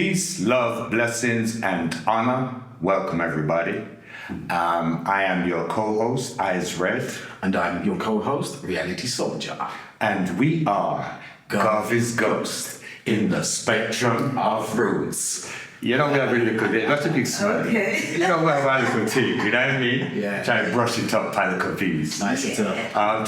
Peace, love, blessings, and honor. Welcome, everybody. I am your co-host, Eyes Red. And I'm your co-host, Reality Soldier. And we are Garvey's Ghost in the Spectrum of Roots. You know, we have a little bit, not a big smile. Okay. You know, we have a little tea, you know what I mean? Yeah. Try to brush it up, a little piece. Nice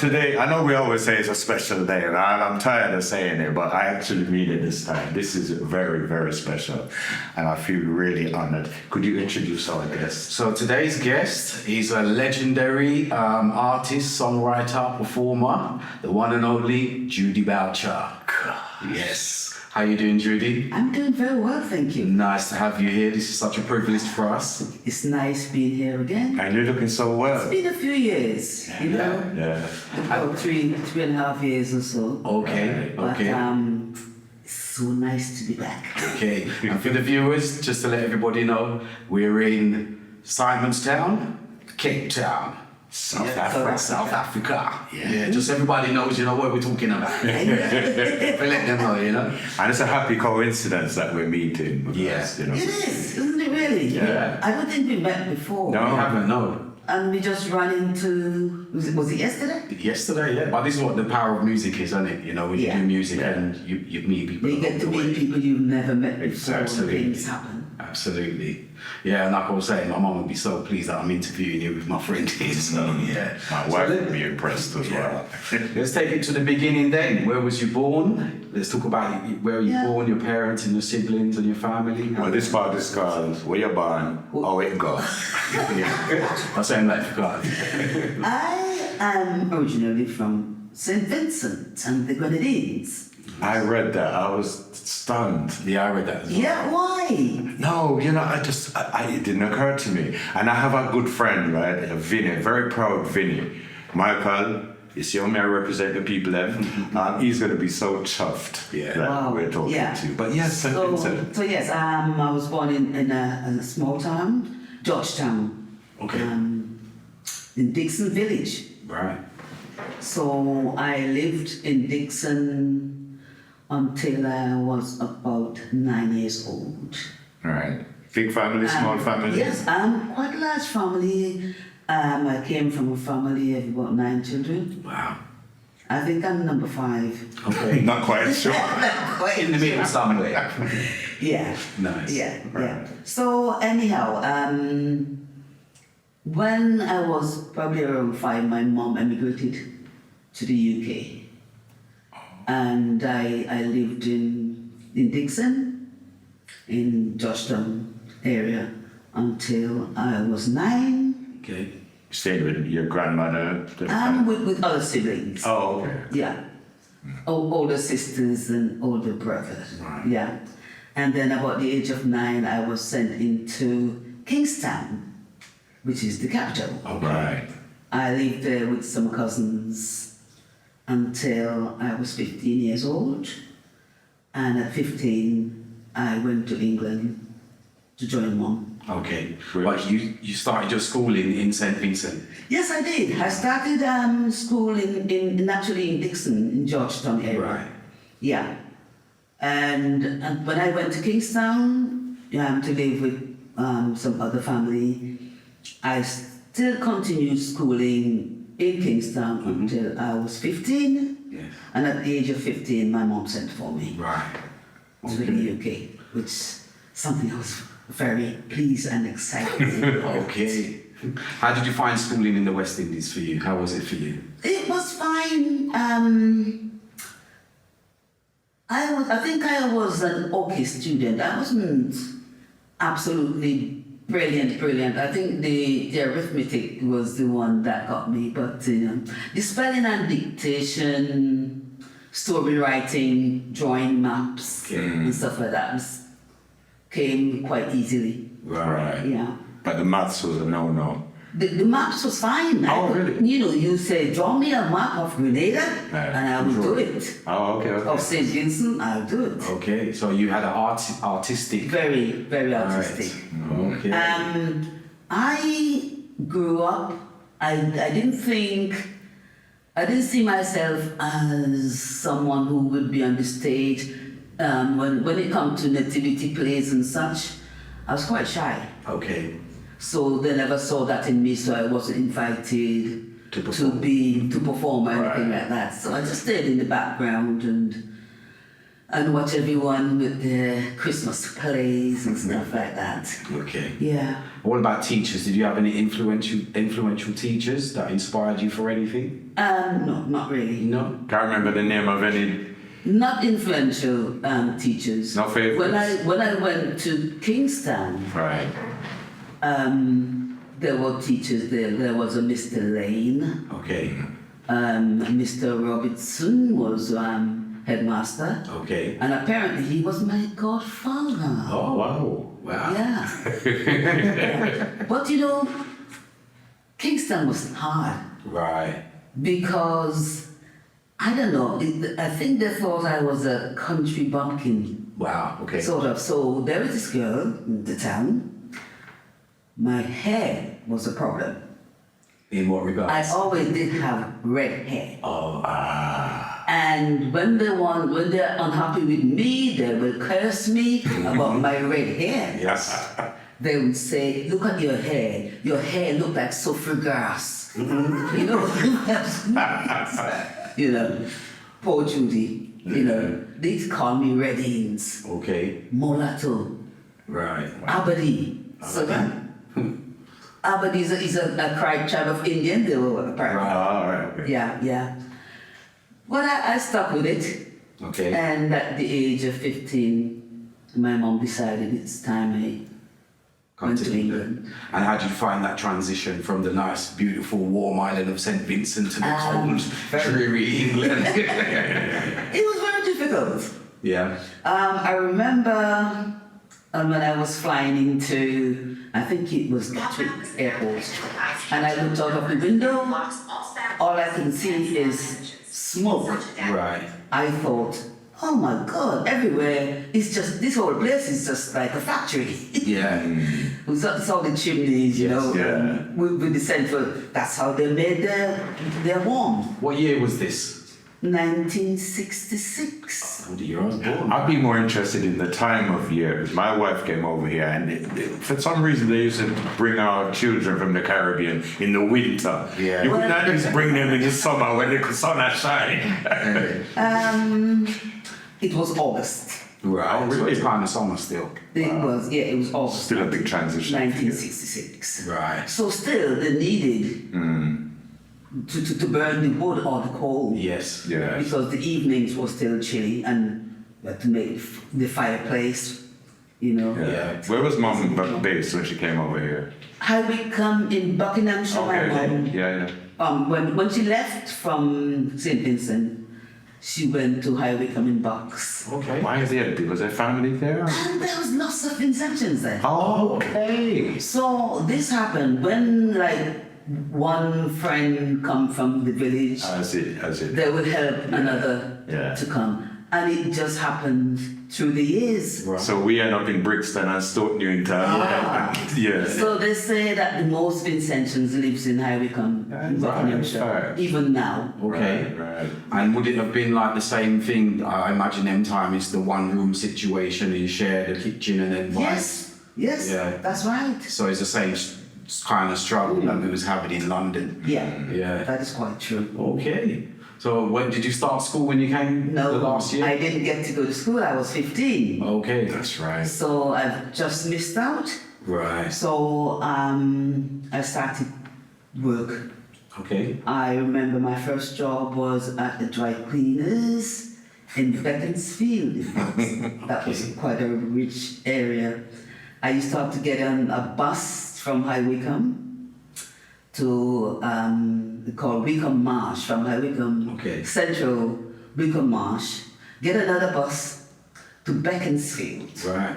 Today, I know we always say it's a special day, and I'm tired of saying it, but I actually mean it this time. This is very, very special, and I feel really honored. Could you introduce our guest? So today's guest is a legendary artist, songwriter, performer, the one and only Judy Boucher. Yes. How you doing, Judy? I'm doing very well, thank you. Nice to have you here. This is such a privilege for us. It's nice being here again. And you're looking so well. It's been a few years, you know, Yeah. about three and a half years or so. Okay, But okay. it's so nice to be back. Okay, and for the viewers, just to let everybody know, we're in Simonstown, Cape Town, South Yeah, Africa. South Africa. Yeah, just everybody knows, you know, what we're talking about. We let them know, you know. And it's a happy coincidence that we're meeting. Because, Yeah. You know. It is, isn't it really? Yeah. I don't think we met before. No. We haven't, no. And we just ran into, was it yesterday? Yesterday, yeah. But this is what the power of music is, isn't it? You know, when you Yeah. do music Yeah. and you meet people. You get to along the way. meet people you've never met before and Absolutely. things happen. Absolutely. Yeah, and like I was saying, my mum would be so pleased that I'm interviewing you with my friend here. So, yeah. My So wife let- would be impressed as well. Let's take it to the beginning then. Where was you born? Let's talk about where you Yeah. born, your parents and your siblings and your family. Well, this part is called Where You Born, How It Go. I say I'm like, forgot. I am originally from St. Vincent and the Grenadines. I read that. I was stunned. Yeah, I read that as well. Yeah, why? No, you know, it didn't occur to me. And I have a good friend, right? Vinny, very proud Vinny. Michael, you see how me I represent the people there? He's going to be so chuffed Yeah. that Wow. we're talking Yeah. to. But yes, St. So, Vincent. so yes, I was born in a small town, Georgetown, Okay. in Dixon Village. Right. So I lived in Dixon until I was about 9 years old. All right. Big family, small family? Yes, quite a large family. I came from a family of about 9 children. Wow. I think I'm number 5. Okay. Not quite sure. In the middle somewhere. Yeah. Nice. Yeah, yeah. So anyhow, when I was probably around 5, my mom emigrated to the UK. And I lived in Dixon, in Georgetown area, until I was 9. Okay. Stayed with your grandmother? With other siblings. Oh, okay. Yeah. Older sisters and older brothers. Right. Yeah. And then about the age of 9, I was sent into Kingstown, which is the capital. Okay. Right. I lived there with some cousins until I was 15 years old. And at 15, I went to England to join Mom. Okay. But you started your schooling in St. Vincent. Yes, I did. I started school actually in Dixon, in Georgetown area. Right. Yeah. And when I went to Kingstown to live with some other family, I still continued schooling in Kingstown until I was 15. Yeah. And at the age of 15, my mom sent for me Right. to the UK, which is something I was very pleased and excited. Okay. How did you find schooling in the West Indies for you? How was it for you? It was fine. I think I was an okay student. I wasn't absolutely brilliant. I think the arithmetic was the one that got me, but the spelling and dictation, story writing, drawing maps, and stuff like that came quite easily. Right. Yeah. But the maths was a no-no. The maps was fine. Oh, really? You say, draw me a map of Grenada, and I will do it. Oh, okay. Of St. Vincent, I'll do it. Okay. So you had an artistic. Very, very artistic. Right. Okay. I grew up, I didn't see myself as someone who would be on the stage when it comes to nativity plays and such, I was quite shy. Okay. So they never saw that in me, so I wasn't invited To perform. to perform or anything Right. like that. So I just stayed in the background and watch everyone with their Christmas plays and stuff like that. Okay. Yeah. What about teachers? Did you have any influential teachers that inspired you for anything? No, not really. No. Can't remember the name of any. Not influential teachers. No favorites? When I went to Kingston, Right. there were teachers there. There was a Mr. Lane. Okay. Mr. Robertson was headmaster. Okay. And apparently he was my godfather. Oh wow. Wow. Yeah. Yeah. But you know, Kingston was hard Right. because, I don't know, I think they thought I was a country bumpkin, Wow. Okay. sort of. So there was this girl in the town. My hair was a problem. In what I regards? always did have red hair. Oh. And when they're unhappy with me, they will curse me about my red hair. Yes. They would say, "Look at your hair. Your hair look like sulfur grass." You know, you know, poor Judy. You know, they call me Red Ings, Okay. mulatto, Right. Abadi. So that Abadi is a tribe of Indian. They were a part. Right. All right. Okay. Yeah, yeah. Well, I stuck with it. Okay. And at the age of 15, my mom decided it's time I went to England. And how did you find that transition from the nice, beautiful, warm island of St. Vincent to the cold, dreary England? It was very difficult. Yeah. I remember when I was flying into, I think it was Gatwick Airport, and I looked out of the window, all I can see is smoke. Right. I thought, oh my God, everywhere, it's just, this whole place is just like a factory. Yeah. It's all the chimneys, you know, yeah. with the central, that's how they made their warm. What year was this? 1966. Oh, the year I was born. I'd be more interested in the time of year. 'Cause my wife came over here, and for some reason they used to bring our children from the Caribbean in the winter. Yeah. You could not just bring them in the summer when the sun has shine. It was August. Right. Oh, really? So it's kind of summer still. It was August. Still a big transition. 1966. Right. So still they needed to burn the wood or the coal. Yes. Yeah. Because the evenings were still chilly and we had to make the fireplace, you know. Yeah. Where was mom based when she came over here? High Wycombe in Buckinghamshire, my mom. Yeah, yeah. When she left from St. Vincent, she went to High Wycombe in Bucks. Okay. Why is there? Was there family there? And there was lots of Vincentians there. Oh, okay. So this happened when like one friend come from the village, I see. they would help another Yeah. to come. And it just happened through the years. Right. So we end up in Brixton and Stoke Newington. Yeah. So they say that the most Vincentians lives in High Wycombe, in Right, Buckinghamshire, right. even now. Okay. Right. And would it have been like the same thing? I imagine them time it's the one room situation. You share the kitchen and then Yes, yes, Yeah. that's right. So it's the same kind of struggle that we was having in London. Yeah, Yeah. that is quite true. Okay. So when did you start school when you came No, the last year? I didn't get to go to school. I was 15. Okay. That's right. So I've just missed out. Right. So I started work. Okay. I remember my first job was at the dry cleaners in Beaconsfield. That was quite a rich area. I used to have to get on a bus from High Wycombe to called Wycombe Marsh, from High Wycombe Okay. Central Wycombe Marsh, get another bus to Beaconsfield. Right.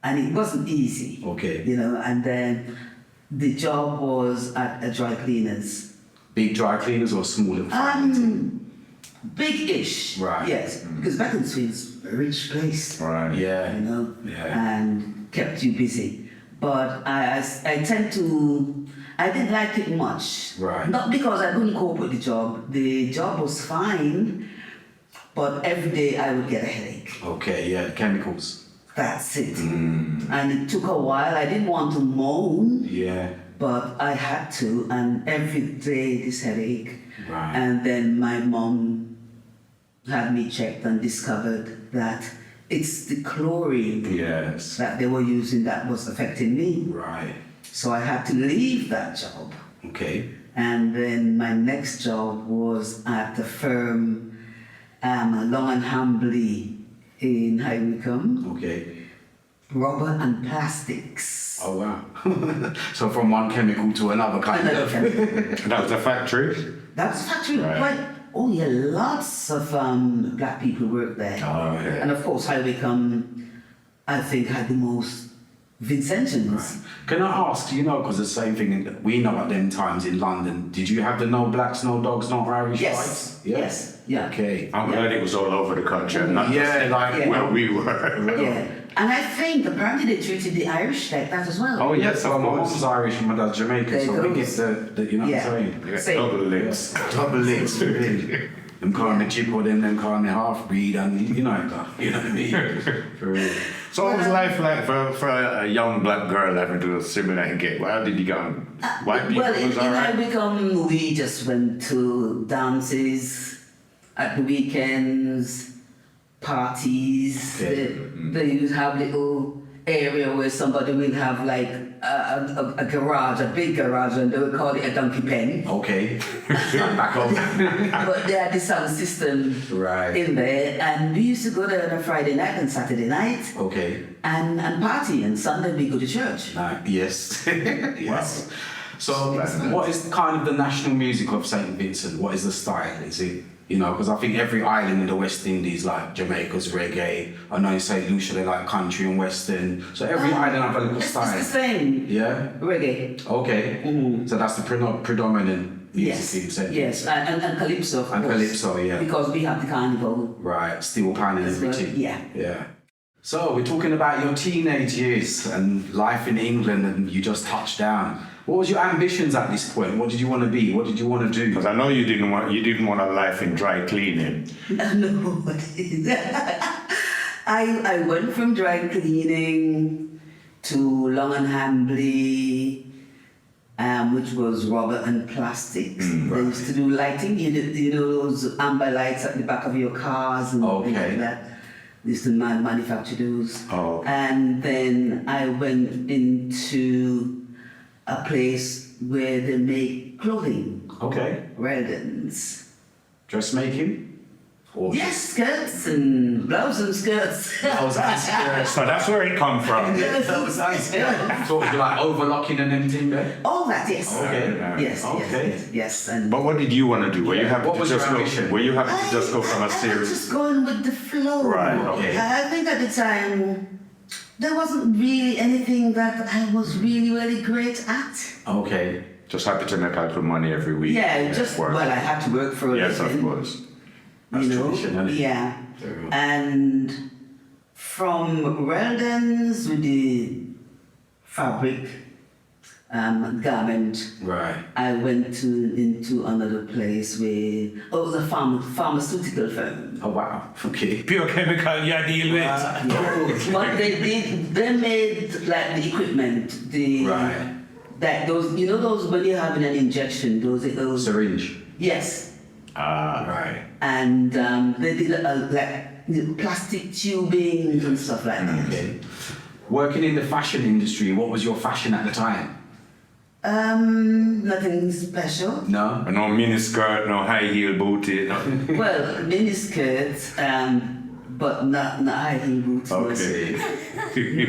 And it wasn't easy. Okay. You know, and then the job was at a dry cleaners. Big dry cleaners or small little? Big-ish. Right. Yes, because Beaconsfield's a rich place. Right. Yeah. You know, Yeah. and kept you busy. But I tend to, I didn't like it much. Right. Not because I couldn't cope with the job. The job was fine, but every day I would get a headache. Okay, yeah, chemicals. That's it. And it took a while. I didn't want to moan, Yeah. but I had to, and every day this headache. Right. And then my mom had me checked and discovered that it's the chlorine Yes. that they were using that was affecting me. Right. So I had to leave that job. Okay. And then my next job was at the firm Long and Hambley in High Wycombe, Okay. rubber and plastics. Oh wow. So from one chemical to another kind Another of. chemical. That was a factory. That was factory, Right. right? Oh yeah, lots of black people worked there. Oh, yeah. And of course, High Wycombe, I think, had the most Vincentians. Can I ask, you know, because the same thing we know at them times in London, did you have the no blacks, no dogs, no Irish Yes. rights? Yeah? Yes. Yeah. Okay. I'm glad it was all over the country, and not Yeah, just like Yeah. where we were. Yeah. And I think apparently they treated the Irish like that as well. Oh, yes, So of my course. mom's Irish and my dad's Jamaican, There so we goes. get the you know Yeah. what I'm saying? Yeah, Same. double links. Double links, really. Them calling me Chippo, then them calling me half breed, and you know what I mean? For real. So what was life like for a young black girl having to do a similar engagement? How did you go? White people Well, in was High alright? Wycombe, we just went to dances at the weekends, parties. Okay. They used to have little area where somebody will have like a garage, a big garage, and they would call it a donkey pen. Okay. Back up. But they had the sound system Right. in there, and we used to go there on a Friday night and Saturday night Okay. and party, and Sunday we go to church. Yes. Yes. So, Splendid. what is kind of the national music of St. Vincent? What is the style? Is it, you know, because I think every island in the West Indies, like Jamaica's reggae, I know in St. Lucia they like country and western. So every island have a little It's style. the same. Yeah? Reggae. Okay. Mhm. So that's the predominant music Yes, in St. yes, Vincent. and calypso, of And course. calypso, yeah. Because we have the carnival. Right, steel pan and As well, everything. yeah. Yeah. So we're talking about your teenage years and life in England, and you just touched down. What was your ambitions at this point? What did you want to be? What did you want to do? Because I know you didn't want a life in dry cleaning. No, I went from dry cleaning to Long and Hambley, which was rubber and plastics. They used to do lighting. You know those amber lights at the back of your cars and things Okay. like that. They used to manufacture those. Oh, okay. And then I went into a place where they make clothing, Okay. Weldon's. Dressmaking? Or Yes, skirts and blouse and skirts. Blouse and skirts. So that's where it come from. Blouse and skirts. Sort of like overlocking and everything there? All that, yes. Okay. Yes, Okay. yes. And But what did you want to do? Were you Yeah, happy what to was just your go? ambition? Were you happy to just go from I a was series? just going with the flow. Right, okay. I think at the time, there wasn't really anything that I was really great at. Okay. Just happy to make out some money every week. Yeah, just, work. well, I had to work for a Yes, of living. course. That's You know? tradition, isn't it? Yeah. Very well. And from Weldon's with the fabric garment, Right. I went into another place where it was a pharmaceutical firm. Oh, wow. Okay. Pure chemical you deal with. What they did, they made like the equipment, Right. that those, you know, those when you're having an injection, those Syringe. yes, Right. and they did like plastic tubing and stuff like that. Okay. Working in the fashion industry, what was your fashion at the time? Nothing special. No. No mini skirt, no high heel booty. No. Well, mini skirts, but not high heel boots. Okay.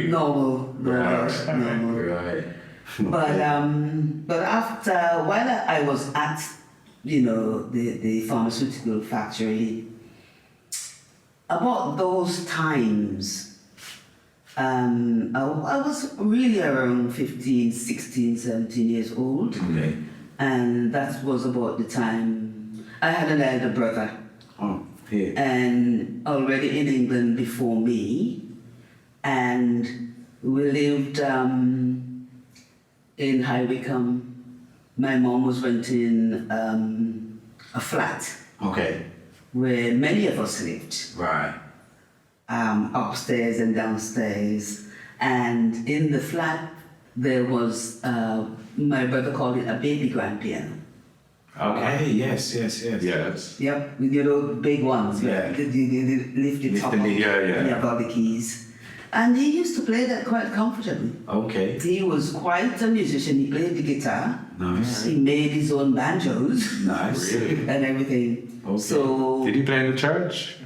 Normal. Right. But after while I was at, you know, the pharmaceutical factory, about those times, I was really around 15, 16, 17 years old. Okay. And that was about the time I had an elder brother, Oh, here. and already in England before me, and we lived in High Wycombe. My mom was renting a flat, Okay. where many of us lived, Right. upstairs and downstairs. And in the flat, there was, my brother called it a baby grand piano. Okay. Yes. Yes. Yep, you know, big ones. Yeah. You lift it Lift up. the lid, yeah. You have all the keys. And he used to play that quite comfortably. Okay. He was quite a musician. He played the guitar. Nice. He made his own banjos Nice. Really? and everything. Okay. So, Did he play in the church?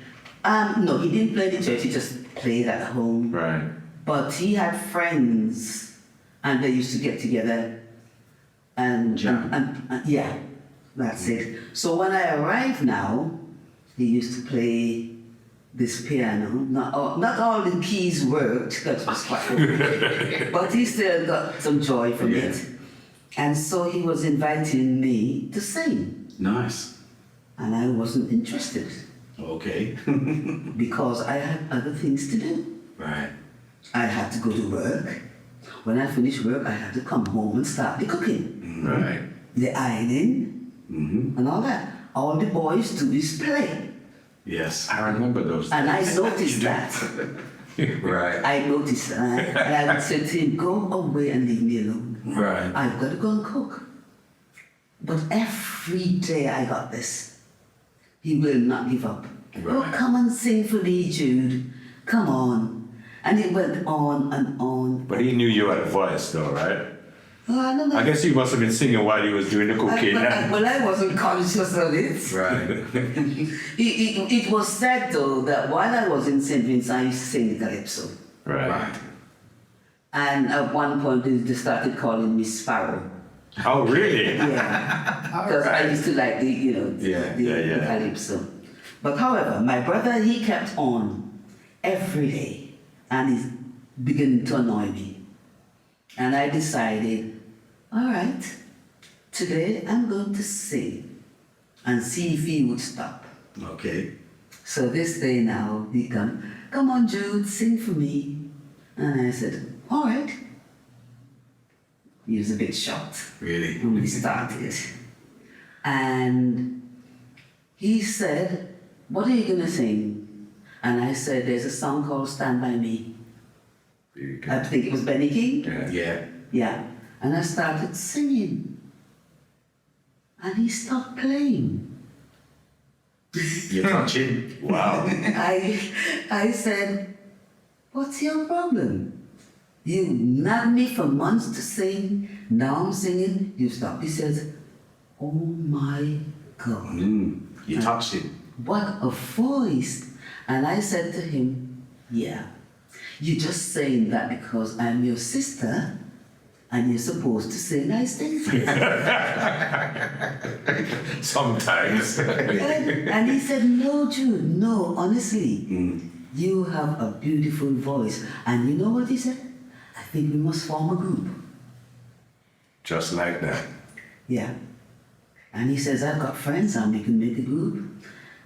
no, he didn't play the church. He just played at home. Right. But he had friends, and they used to get together, and, Jam. and yeah, that's it. So when I arrived now, he used to play this piano. Not all the keys worked, that was quite okay. But he still got some joy from Yeah. it. And so he was inviting me to sing, Nice. and I wasn't interested Okay. because I had other things to do. Right. I had to go to work. When I finished work, I had to come home and start the cooking, Right. the ironing, and all that. All the boys do is play. Yes. I remember those. And I noticed that. Right. I noticed that. And I would say to him, go away and leave me alone. Right. I've got to go and cook. But every day I got this. He will not give up. Oh, Right. come and sing for me, Jude. Come on. And it went on and on. But he knew you had a voice, though, right? Oh, I don't know. I guess he must have been singing while he was doing the cooking. Well, I wasn't conscious of it. Right. It was said, though, that while I was in St. Vincent, I used to sing the calypso. Right. And at one point, they started calling me Sparrow. Oh, really? Yeah. Because I used to like the, you know, Yeah, the calypso. But however, my brother, he kept on every day, and he's beginning to annoy me. And I decided, all right, today I'm going to sing and see if he would stop. Okay. So this day now, he come on, Jude, sing for me. And I said, all right. He was a bit shocked Really. when we started. And he said, what are you going to sing? And I said, there's a song called Stand By Me. I think it was Benny King. Yeah. Yeah. Yeah. And I started singing. And he stopped playing. You're touching. Wow. I said, what's your problem? You nagged me for months to sing. Now I'm singing. You stop. He says, oh my God. You touched it. What a voice. And I said to him, yeah, you're just saying that because I'm your sister and you're supposed to say nice things. Sometimes. And he said, no, Jude, no, honestly, you have a beautiful voice. And you know what he said? I think we must form a group. Just like that. Yeah. And he says, I've got friends and we can make a group.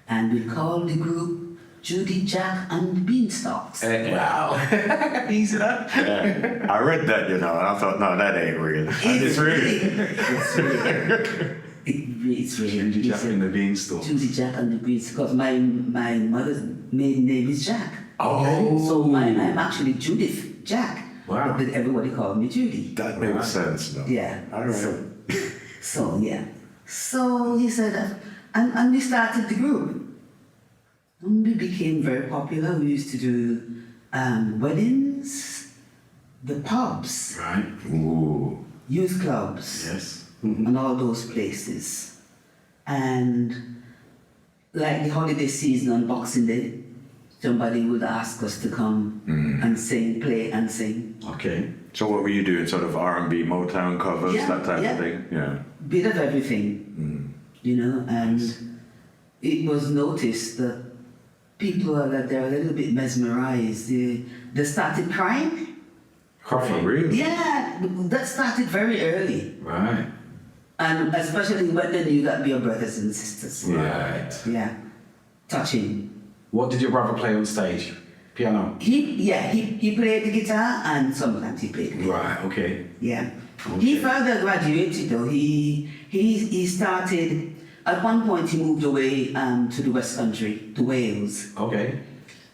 And we'll call the group Judy, Jack, and Beanstalks. Wow. Easy that. Yeah. I read that, you know, and I thought, no, that ain't real. And it's real. It's real. It's real. Judy Jack in the beanstalk. Judy, Jack, and the Beanstalks. Because my mother's maiden name is Jack. Oh. So I'm actually Judith Jack. Wow. But everybody called me Judy. That makes sense, though. Yeah. All right. So yeah. So he said, and we started the group. And we became very popular. We used to do weddings, the pubs, Right. Ooh. youth clubs, Yes. and all those places. And like the holiday season on Boxing Day, somebody would ask us to come and sing, play and sing. Okay. So what were you doing? Sort of R&B, Motown covers, Yeah, that type yeah. of thing? Yeah. Bit of everything, you know, and it was noticed that people are that they're a little bit mesmerized. They started crying. Oh, for real? Yeah, that started very early, Right. and especially when they knew that we are brothers and sisters. Right. Yeah, touching. What did your brother play on stage? Piano. He played the guitar and sometimes he played the piano. Right. Okay. Yeah. Okay. He further graduated though. He started at one point he moved away to the West Country, to Wales. Okay.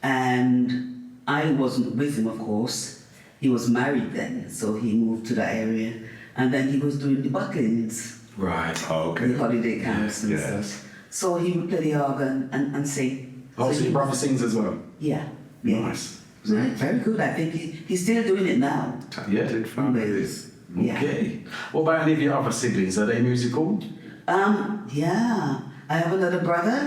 And I wasn't with him, of course. He was married then, so he moved to that area. And then he was doing the butlins, Right. Oh, okay. the holiday camps and Yes. stuff. So he would play the organ and sing. Oh, so he- your brother sings as well? Yeah. Yeah. Nice. So very good. I think he's still doing it now. Talented in family. Wales. Yeah. Okay. What about any of your other siblings? Are they musical? Yeah. I have another brother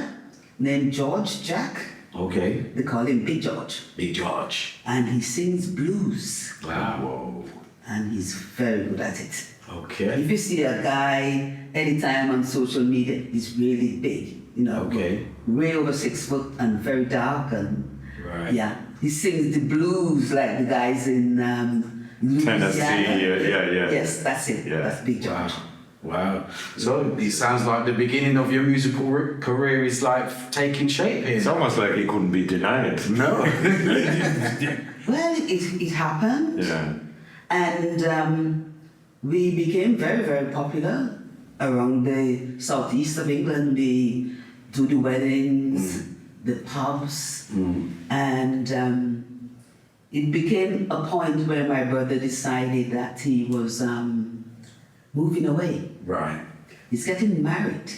named George Jack. Okay. They call him Big George. Big George. And he sings blues. Wow. And he's very good at it. Okay. If you see a guy anytime on social media, he's really big, you know. Okay. Way over 6 foot and very dark and Right. yeah. He sings the blues like the guys in Louisiana. Tennessee, yeah. Yes, that's it. Yeah. That's Big George. Wow. So it sounds like the beginning of your musical career is like taking shape here. It's almost like it couldn't be denied. No. Well, it happened. Yeah. And we became very, very popular around the southeast of England. We do the weddings, the pubs, and it became a point where my brother decided that he was moving away. Right. He's getting married,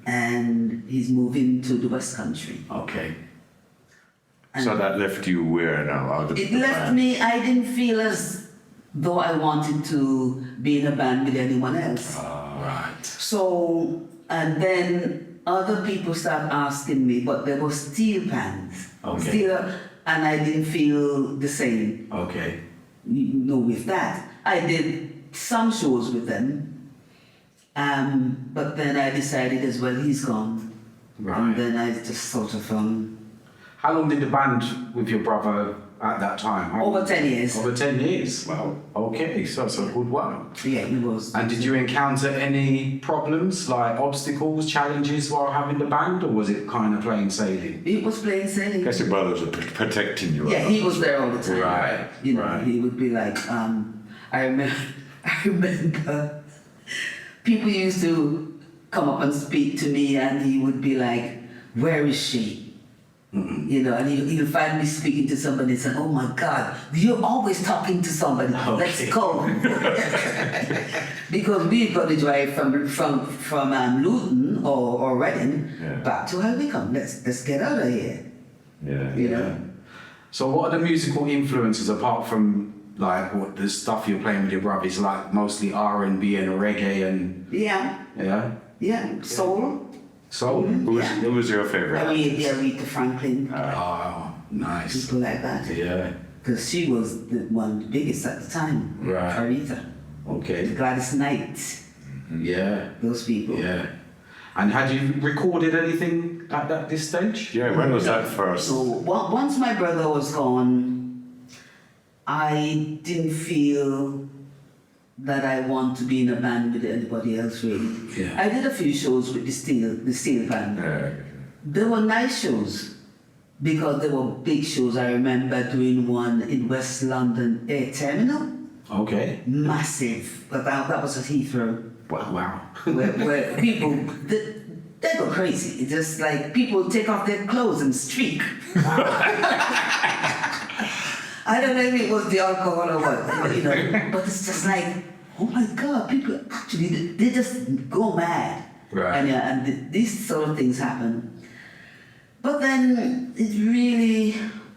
and he's moving to the West Country. Okay. So that left you where now? Out of It the left band? me, I didn't feel as though I wanted to be in a band with anyone else. Right. So, and then other people started asking me, but there was steel pans. Okay. Steel, and I didn't feel the same, Okay. you know, with that. I did some shows with them, but then I decided as well, he's gone. Right. And then I just sort of, How long did the band with your brother at that time? How- over 10 years. Over 10 years. Wow. Okay. So it's a good while. Yeah, it was. And did you encounter any problems, like obstacles, challenges while having the band, or was it kind of plain sailing? It was plain sailing. I guess your brothers were protecting you. Yeah, he was there all the time. Right, You know, right. he would be like, I remember people used to come up and speak to me and he would be like, where is she? You know, and he'll find me speaking to somebody and say, oh my God, you're always talking to somebody. Let's Okay. go. Because we've got to drive from Luton or Reading Yeah. back to High Wycombe. Let's get out of here. Yeah. You know? So what are the musical influences apart from like what the stuff you're playing with your brother is like mostly R&B and reggae and Yeah, soul. soul? Who was your favorite? Aretha Franklin, Oh, nice. people like that. Yeah. Because she was the one the biggest at the time. Right. Aretha. Okay. Gladys Knight, Yeah. those people. Yeah. And had you recorded anything at this stage? Yeah, when was that first? So once my brother was gone, I didn't feel that I want to be in a band with anybody else really. Yeah. I did a few shows with the steel band. Yeah. They were nice shows because they were big shows. I remember doing one in West London Air Terminal, Okay. massive. But that was at Heathrow, Wow. where people they go crazy. It's just like people take off their clothes and streak. I don't know if it was the alcohol or what, you know, but it's just like, oh my God, people actually they just go mad. Right. And yeah, and these sort of things happen. But then it really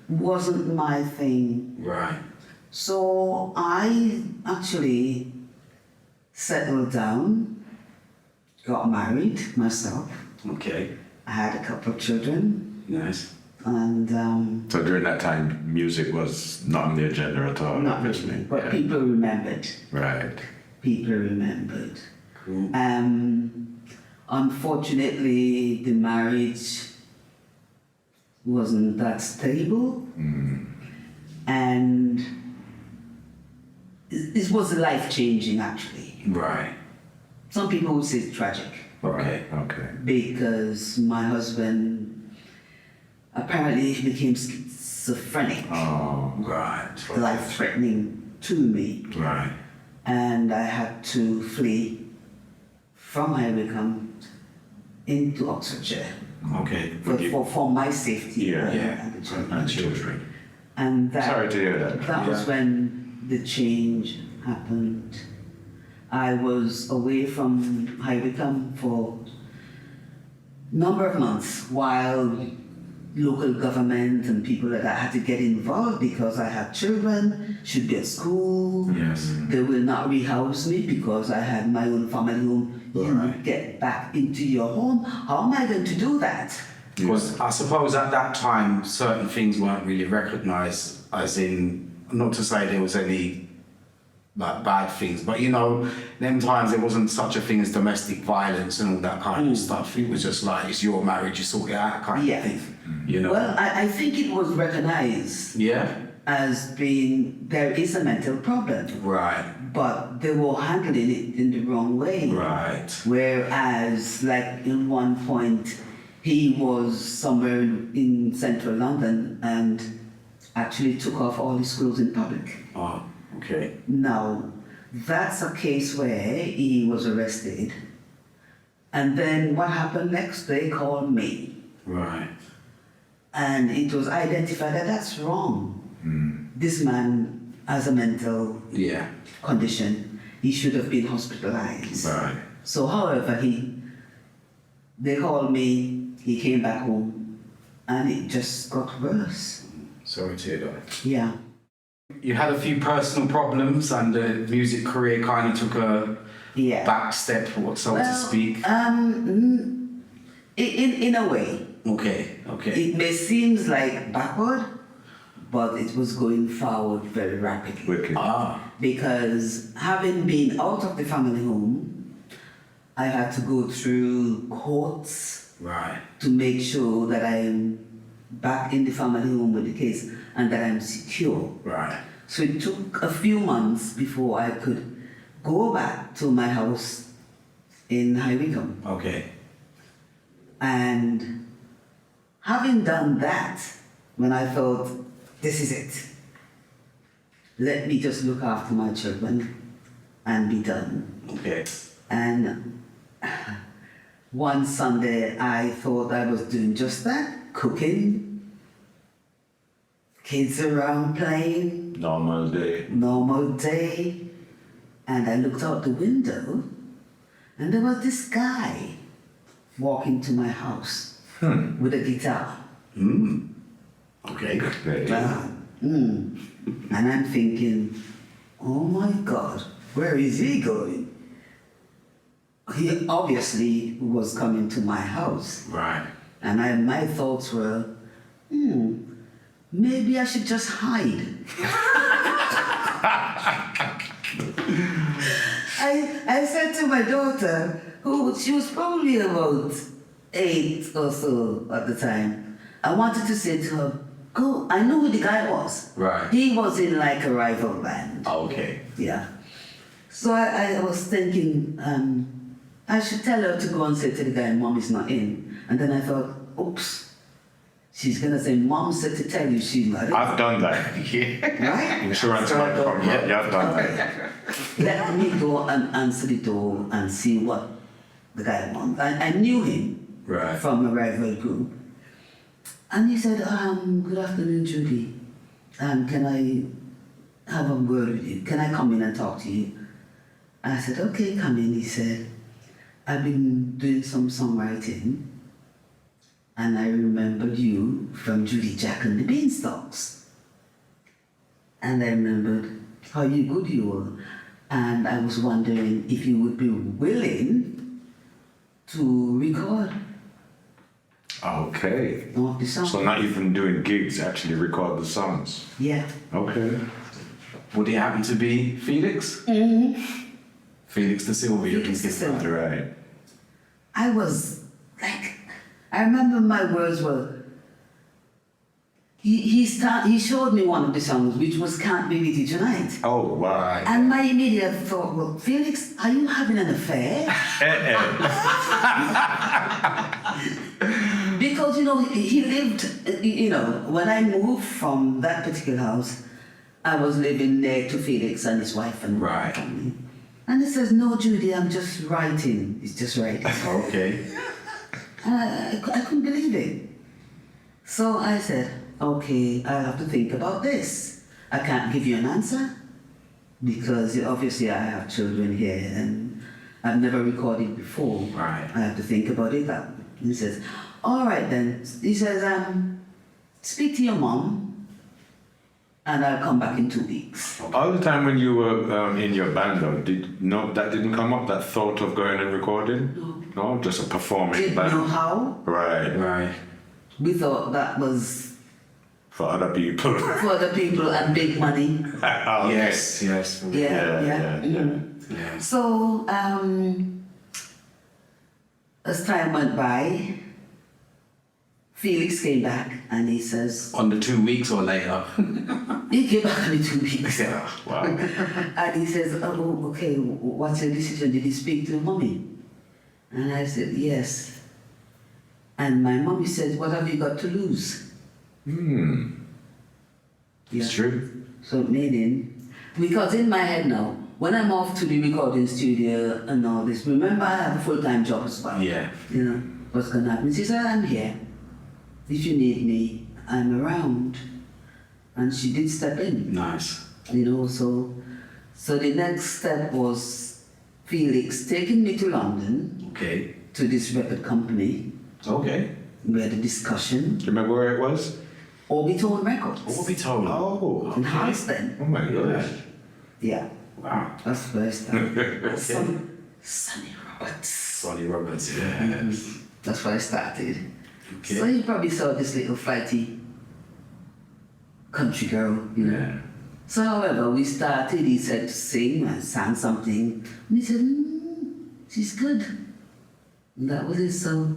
wasn't my thing. Right. So I actually settled down, got married myself. Okay. I had a couple of children, Nice. and So during that time, music was not on the agenda at all. not obviously. really, but Yeah. people remembered. Right. People remembered. Cool. Unfortunately, the marriage wasn't that stable, and it was life-changing actually. Right. Some people would say it's tragic Okay. Okay. because my husband apparently became schizophrenic, Oh. Right. life-threatening to me, Right. and I had to flee from High Wycombe into Oxfordshire Okay. for my safety. Yeah. And the children. And children. And that, Sorry to hear that. That was Yeah. when the change happened. I was away from High Wycombe for a number of months while local government and people like that had to get involved because I had children, should be at school. Yes. They will not rehouse me because I had my own family home. You Right. get back into your home. How am I going to do that? Because I suppose at that time, certain things weren't really recognised, as in, not to say there was any like bad things, but you know, them times there wasn't such a thing as domestic violence and all that kind of stuff. It was just like, it's your marriage, you sort it out kind Yeah. of thing. You know? Well, I think it was recognized Yeah. as being there is a mental problem, Right. but they were handling it in the wrong way. Right. Whereas, like in one point, he was somewhere in central London and actually took off all his clothes in public. Oh, okay. Now, that's a case where he was arrested. And then what happened next? They called me. Right. And it was identified that that's wrong. This man has a mental Yeah. condition. He should have been hospitalized. Right. So, however, they called me, he came back home, and it just got worse. Sorry to hear that. Yeah. You had a few personal problems and the music career kind of took a Yeah. back step, so to speak. In a way, Okay, okay. it may seem like backward, but it was going forward very rapidly. Wicked. Ah, Because having been out of the family home, I had to go through courts right. to make sure that I'm back in the family home with the case and that I'm secure. Right. So it took a few months before I could go back to my house in High Wycombe. Okay. And having done that, when I thought, this is it, let me just look after my children and be done. Okay. And one Sunday, I thought I was doing just that, cooking, kids around playing, Normal day. normal day. And I looked out the window, and there was this guy walking to my house with a guitar. Okay. Very. And I'm thinking, oh my God, where is he going? He obviously was coming to my house. Right. And my thoughts were, maybe I should just hide. I said to my daughter, she was probably about 8 or so at the time, I wanted to say to her, go, I know who the guy was. Right. He was in like a rival band. Okay. Yeah. So I was thinking, I should tell her to go and say to the guy, Mom is not in. And then I thought, oops, she's gonna say, Mom said to tell you she's not in. I've done that. Yeah. Right? Insurance So I might thought, come. Yeah, I've done that. let me go and answer the door and see what the guy wants. I knew him Right. from a rival group. And he said, good afternoon, Judy. Can I have a word with you? Can I come in and talk to you? I said, okay, come in. He said, I've been doing some songwriting, and I remembered you from Judy Jack and the Beanstalks. And I remembered how good you were. And I was wondering if you would be willing to record Okay. some of the songs. So not even doing gigs, actually record the songs. Yeah. Okay. Would it happen to be Felix? Felix da Silva, you're Felix da thinking. Silva. Right. I was like, I remember my words were, he showed me one of the songs, which was Can't Be With You Tonight. Oh, wow. And my immediate thought, well, Felix, are you having an affair? Because, he lived, when I moved from that particular house, I was living near to Felix and his wife and Right. family. And he says, no, Judy, I'm just writing. He's just writing. Okay. I couldn't believe it. So I said, okay, I'll have to think about this. I can't give you an answer because obviously I have children here and I've never recorded before. Right. I have to think about it. He says, all right then. He says, speak to your mom and I'll come back in 2 weeks. All the time when you were in your band, though, that didn't come up, that thought of going and recording? No, just a performing Didn't band. know how. Right. We thought that was For other people. for other people and big money. Okay. Yes. Yeah. Yeah. So, as time went by, Felix came back and he says, On the 2 weeks or later. he came back in 2 weeks. Yeah. Wow. And he says, oh, okay, what's your decision? Did he speak to mommy? And I said, yes. And my mommy said, what have you got to lose? It's true. So meaning, because in my head now, when I'm off to the recording studio and all this, remember I have a full-time job as well. Yeah. You know, what's gonna happen? She said, I'm here. If you need me, I'm around. And she did step in. Nice. You know, so the next step was Felix taking me to London Okay. to this record company. Okay. We had a discussion. Do you remember where it was? Orbitone Records. Orbital. Oh. In Harlesden. Oh my gosh. Yeah. Wow. That's where I started. Sonny Roberts. Sonny Roberts. Yes. That's where I started. Okay. So you probably saw this little flighty country girl, you know. Yeah. So however we started, he said to sing, I sang something, and he said, she's good. And that was it, so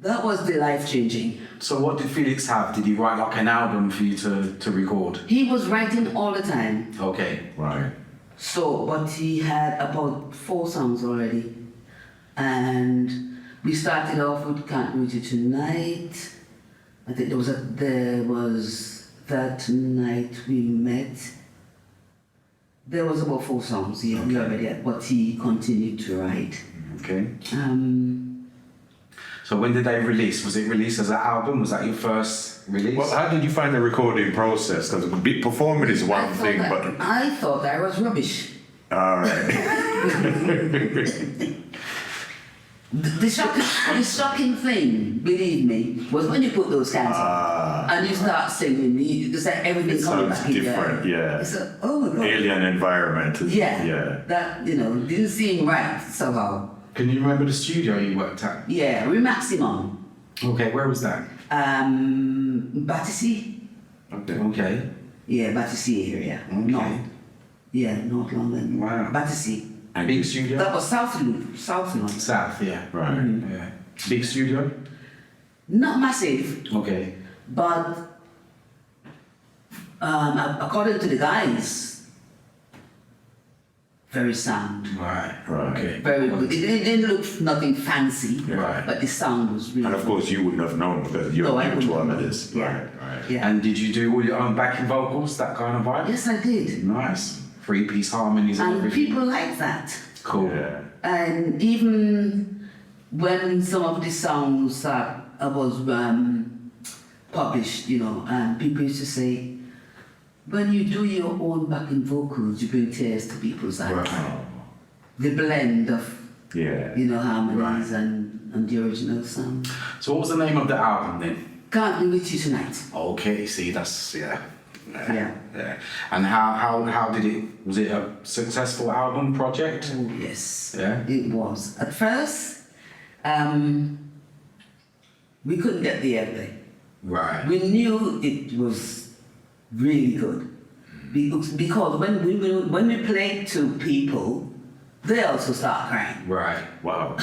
that was the life-changing. So what did Felix have? Did he write like an album for you to record? He was writing all the time, Okay. Right. so, but he had about 4 songs already. And we started off with Can't Reach You Tonight. I think there was that night we met. There was about 4 songs he already had, but he continued to write. Okay. Um, So when did they release? Was it released as an album? Was that your first release? Well, how did you find the recording process? Because performing is one thing, but... I thought I was rubbish. All right. The shocking thing, believe me, was when you put those cans on and you start singing, it's like everything It coming sounds back in there. different, yeah. It's like, oh my God. Alien environment. Yeah. That, didn't seem right somehow. Can you remember the studio you worked at? Yeah, Remaximum. Okay, where was that? Battersea. Okay. Yeah, Battersea area. Okay. North London. Wow. Battersea. And big studio? That was South London. South, yeah. Right. Yeah. Big studio? Not massive, Okay. but according to the guys, very sound. Right. Right. Okay. Very good. It didn't look nothing fancy, Right. but the sound was really And of course, you wouldn't have known because you're No, I new to wouldn't all have of known. this. Yeah. Right. Yeah. And did you do all your own backing vocals, that kind of vibe? Yes, I did. Nice. 3-piece harmonies and And everything. people like that. Cool. Yeah. And even when some of the songs that was published, people used to say, when you do your own backing vocals, you bring tears to people's eyes. Right. The blend of, Yeah. harmonies and the original sound. So what was the name of the album then? Can't Be With You Tonight. Okay, see, that's, yeah. Yeah. And how did it, was it a successful album project? Oh, yes. Yeah? It was. At first, we couldn't get the airplay. Right. We knew it was really good. Because when we played to people, they also start crying Right. Wow.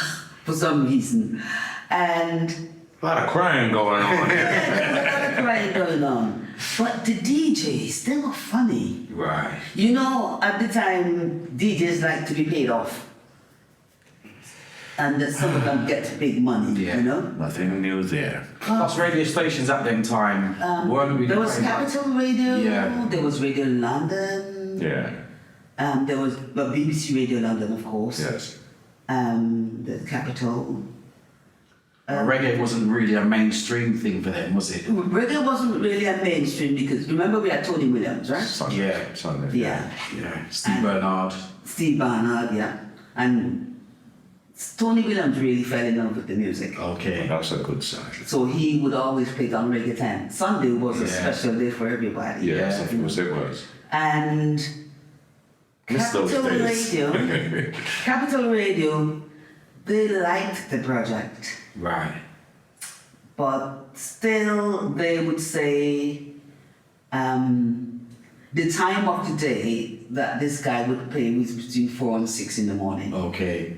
for some reason. And A lot of crying going on. there's a lot of crying going on. But the DJs, they were funny. Right. At the time, DJs like to be paid off. And that some of them get big money, Yeah. Nothing new there. Plus radio stations at them time weren't really There was playing that. Capital Radio, Yeah. there was Radio London, Yeah. there was BBC Radio London, of course. Yes. The Capital. Reggae wasn't really a mainstream thing for them, was it? Reggae wasn't really a mainstream because remember we had Tony Williams, right? Yeah. Sunday. Yeah. Yeah, Steve Bernard. Steve Barnard, yeah. And Tony Williams really fell in love with the music. Okay. That's a good sign. So he would always play on reggae time. Sunday was a special day for everybody. Yes, of course it was. And Miss those days. Capital Radio, they liked the project. Right. But still, they would say the time of the day that this guy would play was between 4 and 6 in the morning. Okay.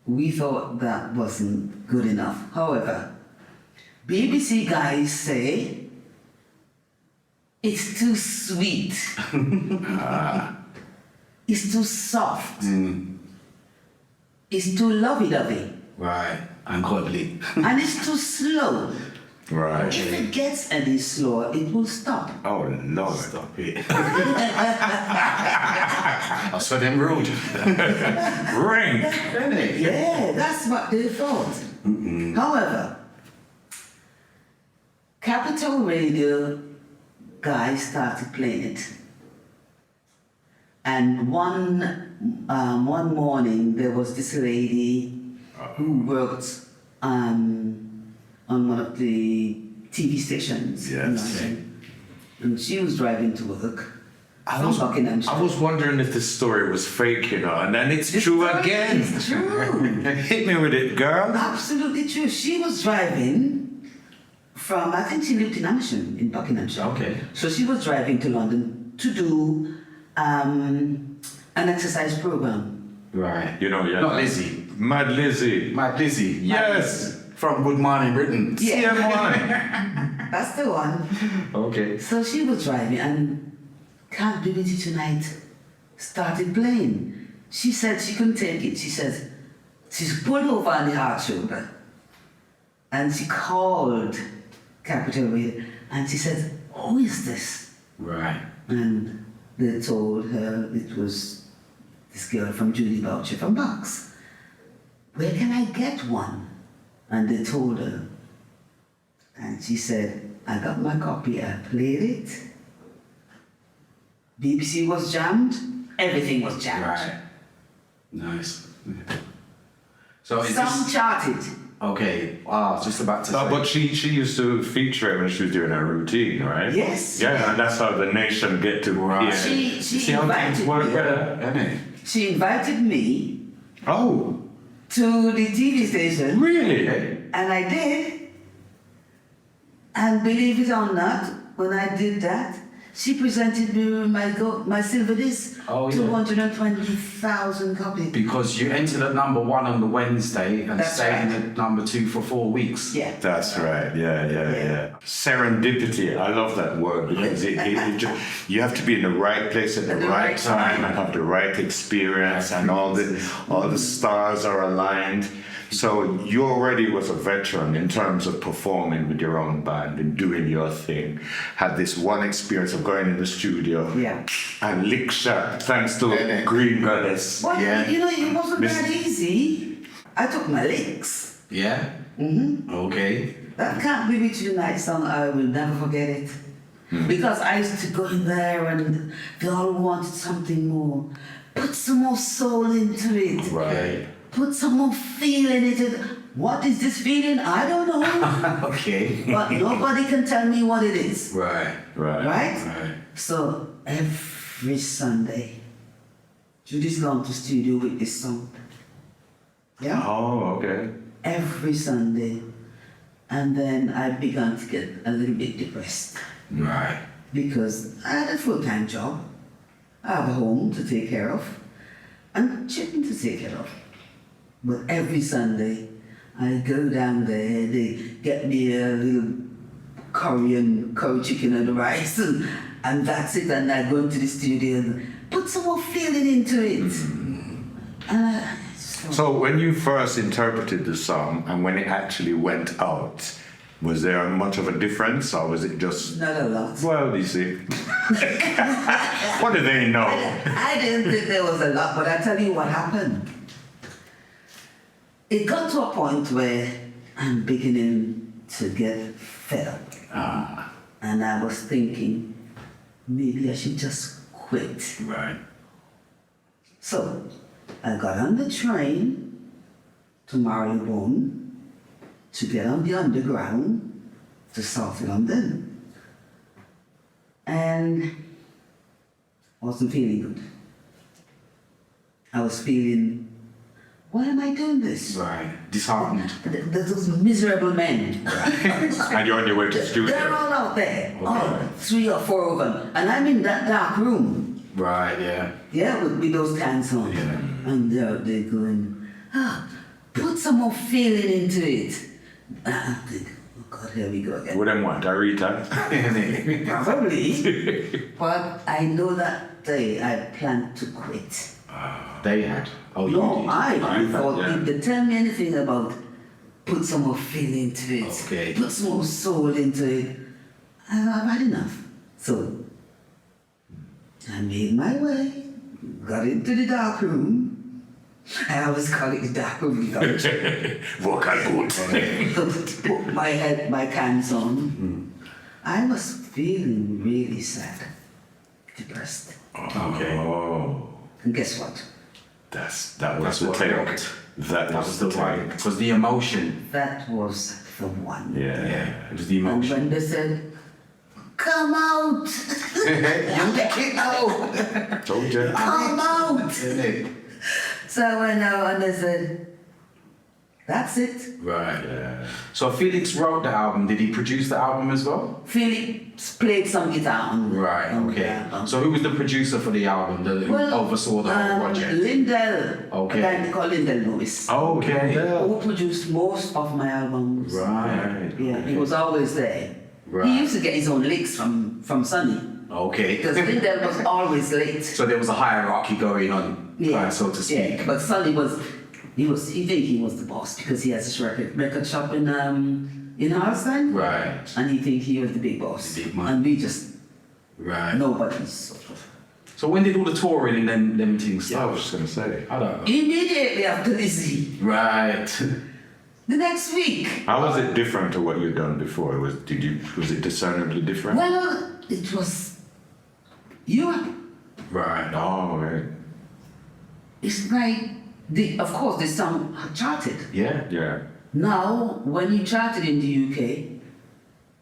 We thought that wasn't good enough. However, BBC guys say it's too sweet. It's too soft. It's too lovey-dovey. Right. And cuddly. And it's too slow. Right. If it gets any slower, it will stop. Oh, Lord. Stop it. That's for them rude. Ring! Yeah, that's what they thought. However, Capital Radio guys started playing it. And one morning there was this lady who worked on one of the TV stations in Yes. London. And she was driving to work. I from Buckingham Street. was wondering if the story was fake, you know, and then it's true story again. is true. Hit me with it, girl. Absolutely true. She was driving from, I think she lived in Amersham in Buckinghamshire. Okay. So she was driving to London to do an exercise program. Right. You know, yeah. Not Lizzie. Mad Lizzie. Mad Lizzie. Yes. From Good Morning Britain. Yeah. CM1. That's the one. Okay. So she was driving and Can't Be With You Tonight started playing. She said she couldn't take it. She says, she's pulled over on the hard shoulder and she called Capital Radio and she said, who is this? Right. And they told her it was this girl from Judy Boucher from Box. Where can I get one? And they told her. And she said, I got my copy, I played it. BBC was jammed, everything was jammed. Right. Nice. So is Some this... charted. Okay. I was just about to say. But she used to feature it when she was doing her routine, right? Yes. Yeah, and that's how the nation get to Right. hear. She You see how things invited work me. better? Innit? She invited me Oh, to the TV station. really? And I did. And believe it or not, when I did that, she presented me with my silver disc. Oh, yeah. 220,000 copies. Because you entered at number 1 on the Wednesday and That's stayed right. in at number 2 for 4 weeks. Yeah. That's right. Yeah. Serendipity. I love that word because you have to be in the right place at the right time and have the right experience, and all the stars are aligned. So you already was a veteran in terms of performing with your own band and doing your thing. Had this one experience of going in the studio and lick shot thanks to Green Goddess. Well, you know, it wasn't that easy. I took my licks. Yeah? Okay. That Can't Be With You Tonight song, I will never forget it. Because I used to go in there and they all wanted something more. Put some more soul into it. Right. Put some more feeling into it. What is this feeling? I don't know. Okay. But nobody can tell me what it is. Right. Right? So every Sunday, Judy's gone to studio with this song. Yeah? Oh, okay. Every Sunday. And then I began to get a little bit depressed. Right. Because I had a full-time job. I have a home to take care of. And children to take care of. But every Sunday, I go down there, they get me a little curry chicken and rice, and that's it, and I go into the studio and put some more feeling into it. So when you first interpreted the song and when it actually went out, was there much of a difference, or was it just... Not a lot. Well, you see. What do they know? I didn't think there was a lot, but I tell you what happened. It got to a point where I'm beginning to get fed up. And I was thinking, maybe I should just quit. Right. So I got on the train to Marylebone to get on the underground to South London. And I wasn't feeling good. I was feeling, why am I doing this? Right. Disheartened. Those miserable men. And you're on your way to the studio. They're all out there. Okay. All 3 or 4 of them. And I'm in that dark room. Right, yeah. Yeah, with those cans on. Yeah. And they're going, put some more feeling into it. I think, oh God, here we go again. What them want? Arita? Probably. But I know that day I planned to quit. They had. Oh, you No, did. I thought yeah. if they tell me anything about put some more feeling into it, Okay. put some more soul into it, I've had enough. So I made my way, got into the dark room. I always call it the dark room because Vocal booth. put my cans on. I was feeling really sad, depressed. Okay. Oh. And guess what? That was That's the what take. helped. That That was was the vibe. Because the emotion. That was the one. Yeah. Yeah. It was the And emotion. when they said, come out! You get it out! Told you. Come out! Innit? So I went out and they said, that's it. Right. Yeah. So Felix wrote the album. Did he produce the album as well? Felix played some guitar on Right. on the Okay. album. So who was the producer for the album? Who oversaw the whole project? Lindell. Okay. A guy called Lindell Lewis. Okay. Who produced most of my albums. Right. Yeah, he was always there. Right. He used to get his own licks from Sonny. Okay. Because Lindell was always late. So there was a hierarchy going on, so to speak. Yeah, but Sonny he think he was the boss because he has his record shop in Harlesden. Right. And he think he was the big boss. The big man. And we just Right. nobody's sort of. So when did all the touring and them things Yeah, I start? was just gonna say. I don't know. Immediately after Lizzie. Right. The next week. How was it different to what you'd done before? Was it discernibly different? Well, it was Europe. Right. Oh, right. It's like of course the song had charted. Yeah. Yeah. Now when you charted in the UK,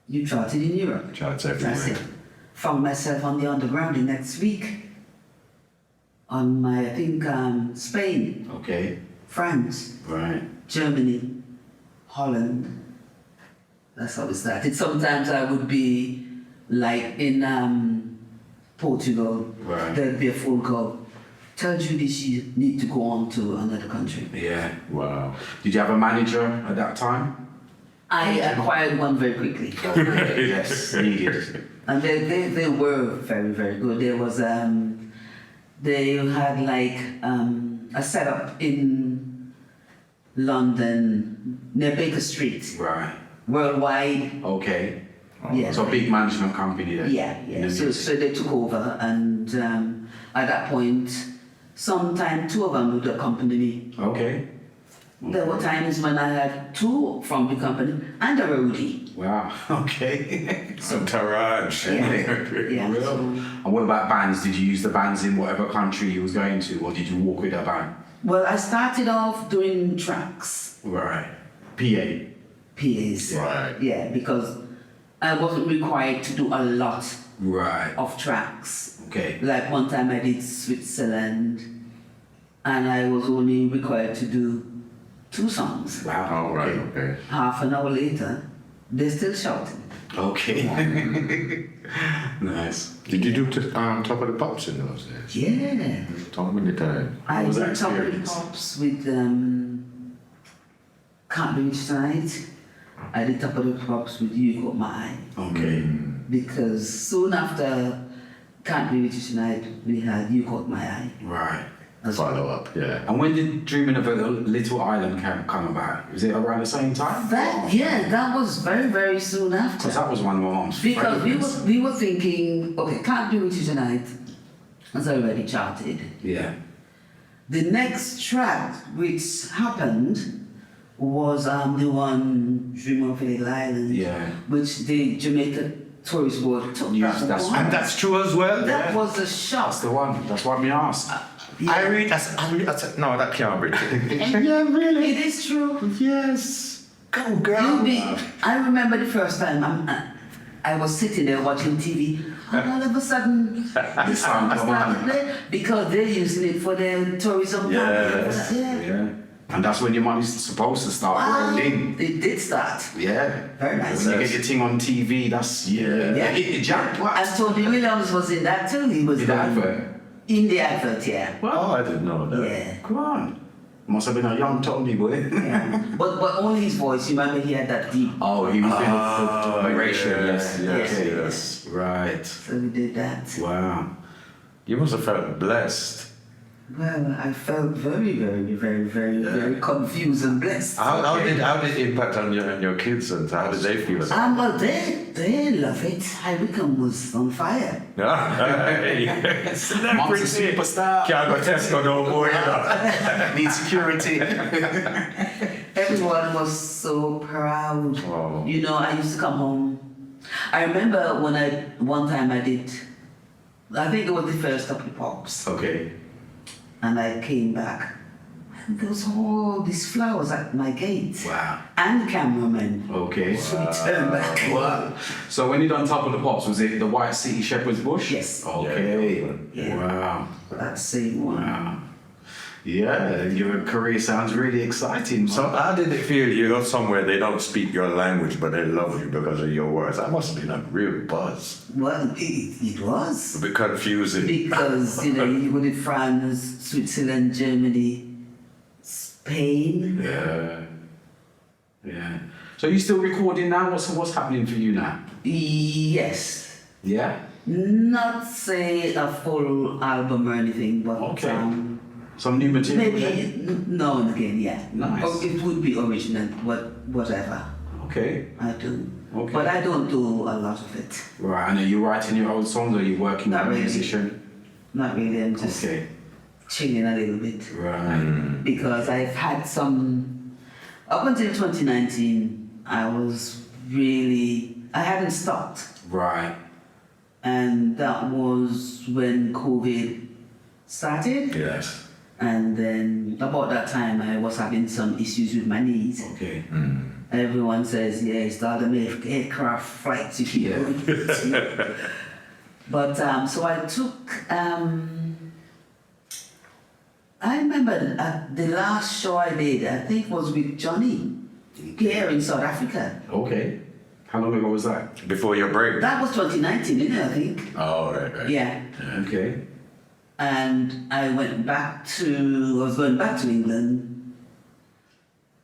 you charted in Europe. Charts That's everywhere. it. Found myself on the underground the next week. On my, I think, Spain, Okay. France, Right. Germany, Holland. That's how it started. Sometimes I would be like in Portugal. Right. There'd be a phone call. Tell Judy she need to go on to another country. Yeah. Wow. Did you have a manager at that time? I acquired one very quickly. Yes. Needed. And they were very, very good. There was they had like a setup in London near Baker Street, Right. worldwide. Okay. Yeah. So a big management company then. Yeah, in yeah. the So, music. so they took over, and at that point, sometime 2 of them would accompany me. Okay. There were times when I had 2 from the company and a roadie. Wow. Okay. Some Taraj. Yeah. Real. So, And what about bands? Did you use the bands in whatever country you was going to, or did you walk with a band? well, I started off doing tracks. Right. PA. PAs. Right. Yeah, because I wasn't required to do a lot Right. of tracks. Okay. Like one time I did Switzerland, and I was only required to do 2 songs. Wow. Oh, right. Okay. Half an hour later, they're still shouting. Okay. Nice. Did you do Top of the Pops in those days? Yeah. How many times? I was that did Top of the experience? Pops with Can't Be Reached Tonight. I did Top of the Pops with You Got My Eye. Okay. Because soon after Can't Be Reached Tonight, we had You Got My Eye. Right. as well. Follow up, yeah. And when did Dreaming of a Little Island come about? Was it around the same time? That was very, very soon after. Because that was one of my mom's Because favourites. we were thinking, okay, Can't Do It Tonight has already charted. Yeah. The next track which happened was the one Dream of a Little Island, Yeah. which the Jamaica Tourist Board took. That's And that's true as well. That was a shock. That's the one. That's what me asked. I read. No, that can't be true. Yeah, really. It is true. Yes. Go, You'll girl. I remember the first time I was sitting there watching TV, and all of a sudden, the song started playing because they're using it for their tourism. Yes. Yeah. And that's when your money's supposed to start rolling. It did start. Yeah. Very nice. When you get your thing on TV, that's Yeah. hit the jackpot. And Tony Williams was in that too. He was In the advert. In the advert, yeah. Oh, I didn't know that. Yeah. Come on. Must have been a young Tony boy. Yeah. But only his voice. You remember he had that deep. Oh, he was doing the narration. yes, yes, Okay. yes. Right. So we did that. Wow. You must have felt blessed. Well, I felt very, very, very, very, very confused and blessed. How did it impact on your kids and how did they feel about it? Well, they love it. High Wycombe was on fire. Mom's a superstar. Can't go Tesco no more, you know. Need security. Everyone was so proud. Oh. You know, I used to come home. I remember one time I did, I think it was the first of the pops, Okay. and I came back. And there was all these flowers at my gate. Wow. And cameramen. Okay. So we turned back. Wow. So when you done Top of the Pops, was it the White City Shepherd's Bush? Yes. Okay. Yeah. Wow. That same one. Wow. Yeah, your career sounds really exciting. So how did it feel? You go somewhere, they don't speak your language, but they love you because of your words. That must have been a real buzz. Well, it was. A bit confusing. Because, you know, you go to France, Switzerland, Germany, Spain. Yeah. Yeah. So you still recording now? What's happening for you now? Yes. Yeah. Not say a full album or anything, but Okay. Some new material. maybe then? now and again, yeah. Nice. Or it would be original, whatever Okay. I do. Okay. But I don't do a lot of it. Right. And are you writing your own songs, or are you working Not with a really. musician? Not really, I'm just Okay. chilling a little bit. Right. Because I've had some, up until 2019, I hadn't stopped. Right. And that was when COVID started. Yes. And then about that time, I was having some issues with my knees. Okay. Everyone says, yeah, it's all the aircraft flights you keep Yeah. going. But so I took, I remember the last show I did, I think was with Johnny here in South Africa. Okay. How long ago was that? Before your break? That was 2019, I think. Oh, right. Yeah. Okay. And I was going back to England.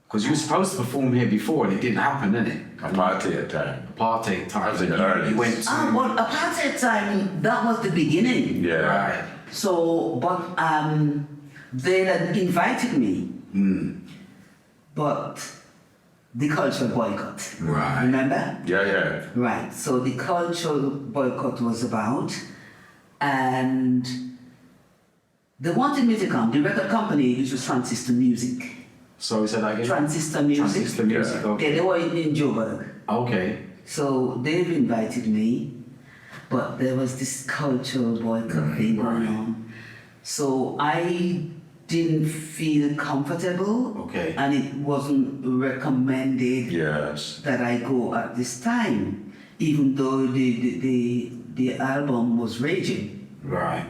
Because you were supposed to perform here before and it didn't happen, didn't it? A party at time. Apartheid time. That was in the You 30s. went to. Well, apartheid time, that was the beginning. Yeah. Right. So, but they had invited me, but the cultural boycott. Right. Remember? Yeah. Right. So the cultural boycott was about, and they wanted me to come. The record company, which was Transistor Music. So we said that again? Transistor Music. Transistor Music, Yeah. okay. Yeah, they were in Joburg. Okay. So they've invited me, but there was this cultural boycott thing going on. So I didn't feel comfortable, Okay. and it wasn't recommended Yes. that I go at this time, even though the album was raging. Right.